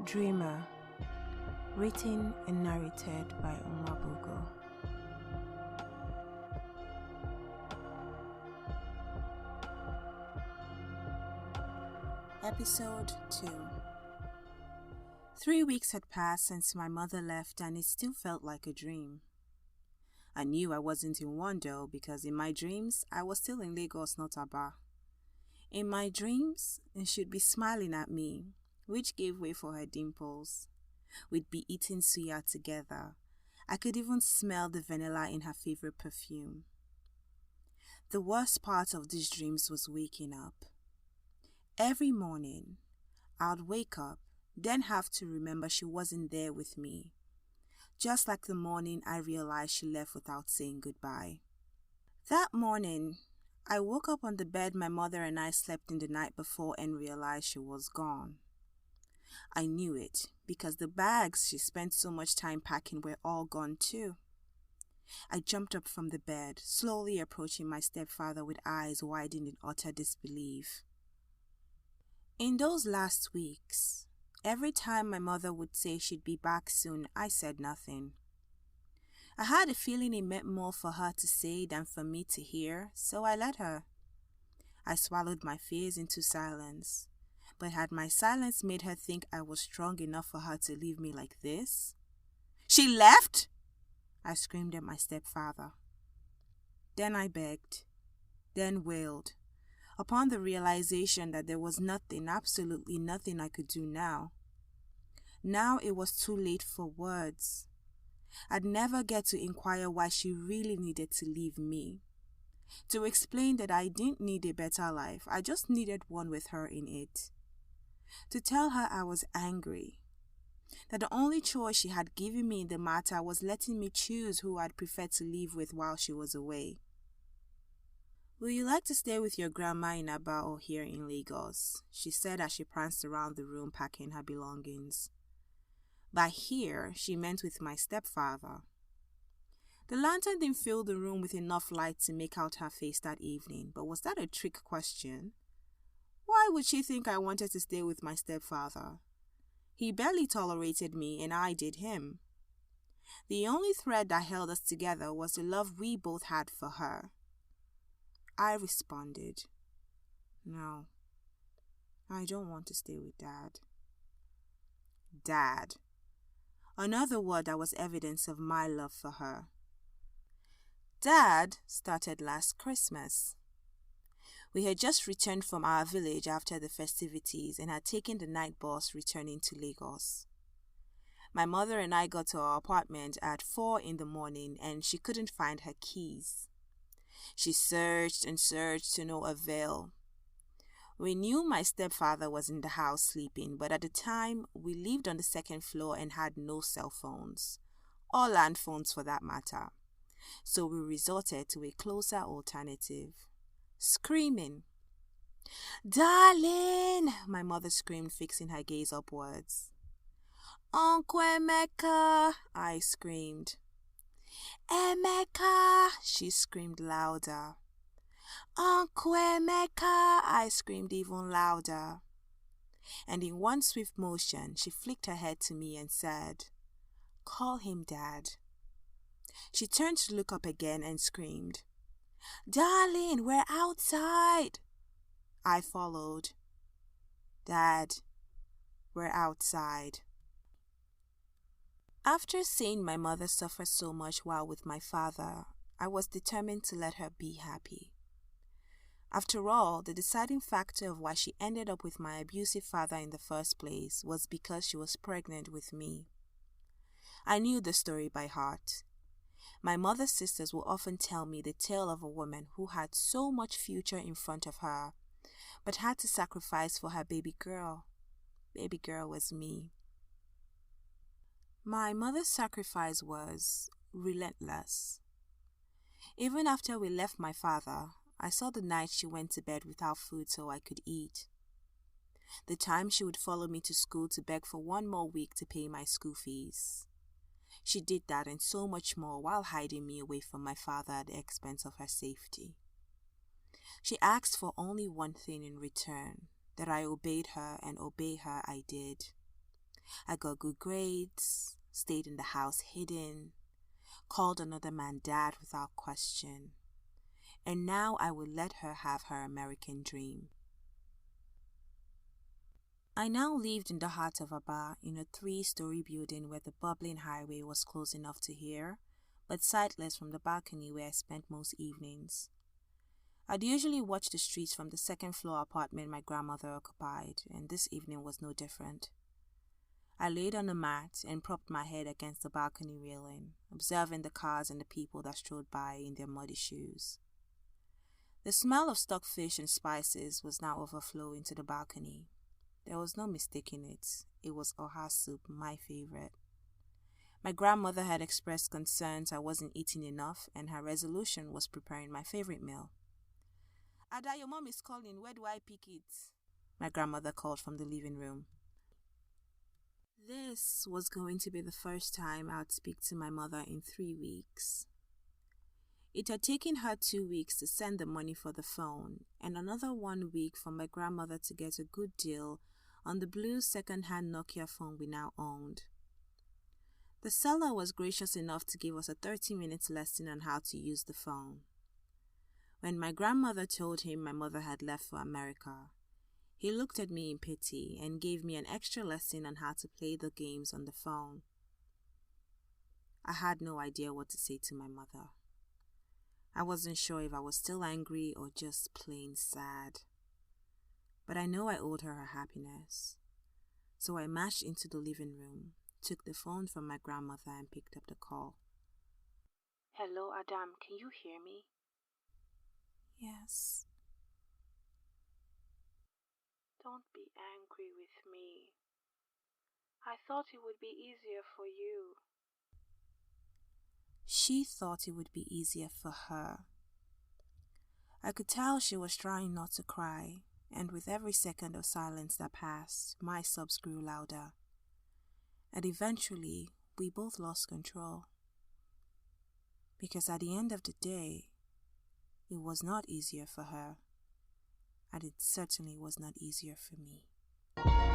Dreamer, written and narrated by Bogo. Episode 2. 3 weeks had passed since my mother left and it still felt like a dream. I knew I wasn't in one though because in my dreams I was still in Lagos, not Aba. In my dreams, she'd be smiling at me, which gave way for her dimples. We'd be eating suya together. I could even smell the vanilla in her favorite perfume. The worst part of these dreams was waking up. Every morning, I'd wake up, then have to remember she wasn't there with me. Just like the morning I realized she left without saying goodbye. That morning, I woke up on the bed my mother and I slept in the night before and realized she was gone. I knew it because the bags she spent so much time packing were all gone too. I jumped up from the bed, slowly approaching my stepfather with eyes widened in utter disbelief. In those last weeks, every time my mother would say she'd be back soon, I said nothing. I had a feeling it meant more for her to say than for me to hear, so I let her. I swallowed my fears into silence. But had my silence made her think I was strong enough for her to leave me like this? She left? I screamed at my stepfather. Then I begged, then wailed, upon the realization that there was nothing, absolutely nothing I could do now. Now it was too late for words. I'd never get to inquire why she really needed to leave me. To explain that I didn't need a better life, I just needed one with her in it. To tell her I was angry, that the only choice she had given me in the matter was letting me choose who I'd prefer to live with while she was away. Will you like to stay with your grandma in Aba or here in Lagos? She said as she pranced around the room packing her belongings. By here, she meant with my stepfather. The lantern didn't fill the room with enough light to make out her face that evening, but was that a trick question? Why would she think I wanted to stay with my stepfather? He barely tolerated me and I did him. The only thread that held us together was the love we both had for her. I responded, "No, I don't want to stay with Dad." Dad. Another word that was evidence of my love for her. Dad started last Christmas. We had just returned from our village after the festivities and had taken the night bus returning to Lagos. My mother and I got to our apartment at 4 in the morning and she couldn't find her keys. She searched and searched to no avail. We knew my stepfather was in the house sleeping, but at the time we lived on the second floor and had no cell phones, or land phones for that matter. So we resorted to a closer alternative. Screaming. "Darling!" my mother screamed, fixing her gaze upwards. "Uncle Emeka!" I screamed. "Emeka!" she screamed louder. "Uncle Emeka!" I screamed even louder. And in one swift motion, she flicked her head to me and said, "Call him Dad." She turned to look up again and screamed, "Darling, we're outside." I followed. "Dad, we're outside." After seeing my mother suffer so much while with my father, I was determined to let her be happy. After all, the deciding factor of why she ended up with my abusive father in the first place was because she was pregnant with me. I knew the story by heart. My mother's sisters will often tell me the tale of a woman who had so much future in front of her, but had to sacrifice for her baby girl. Baby girl was me. My mother's sacrifice was relentless. Even after we left my father, I saw the night she went to bed without food so I could eat. The time she would follow me to school to beg for one more week to pay my school fees. She did that and so much more while hiding me away from my father at the expense of her safety. She asked for only one thing in return, that I obeyed her, and obey her I did. I got good grades, stayed in the house hidden, called another man dad without question, and now I would let her have her American dream. I now lived in the heart of Aba in a 3-story building where the bubbling highway was close enough to hear, but sightless from the balcony where I spent most evenings. I'd usually watch the streets from the second-floor apartment my grandmother occupied, and this evening was no different. I laid on a mat and propped my head against the balcony railing, observing the cars and the people that strode by in their muddy shoes. The smell of stockfish and spices was now overflowing to the balcony. There was no mistaking it. It was oha soup, my favorite. My grandmother had expressed concerns I wasn't eating enough, and her resolution was preparing my favorite meal. Ada, your mom is calling. Where do I pick it? My grandmother called from the living room. This was going to be the first time I would speak to my mother in 3 weeks. It had taken her 2 weeks to send the money for the phone, and another 1 week for my grandmother to get a good deal on the blue second-hand Nokia phone we now owned. The seller was gracious enough to give us a 30-minute lesson on how to use the phone. When my grandmother told him my mother had left for America, he looked at me in pity and gave me an extra lesson on how to play the games on the phone. I had no idea what to say to my mother. I wasn't sure if I was still angry or just plain sad. But I know I owed her happiness. So I marched into the living room, took the phone from my grandmother and picked up the call. Hello, Adam, can you hear me? Yes. Don't be angry with me. I thought it would be easier for you. She thought it would be easier for her. I could tell she was trying not to cry, and with every second of silence that passed, my sobs grew louder. And eventually, we both lost control. Because at the end of the day, it was not easier for her, and it certainly was not easier for me.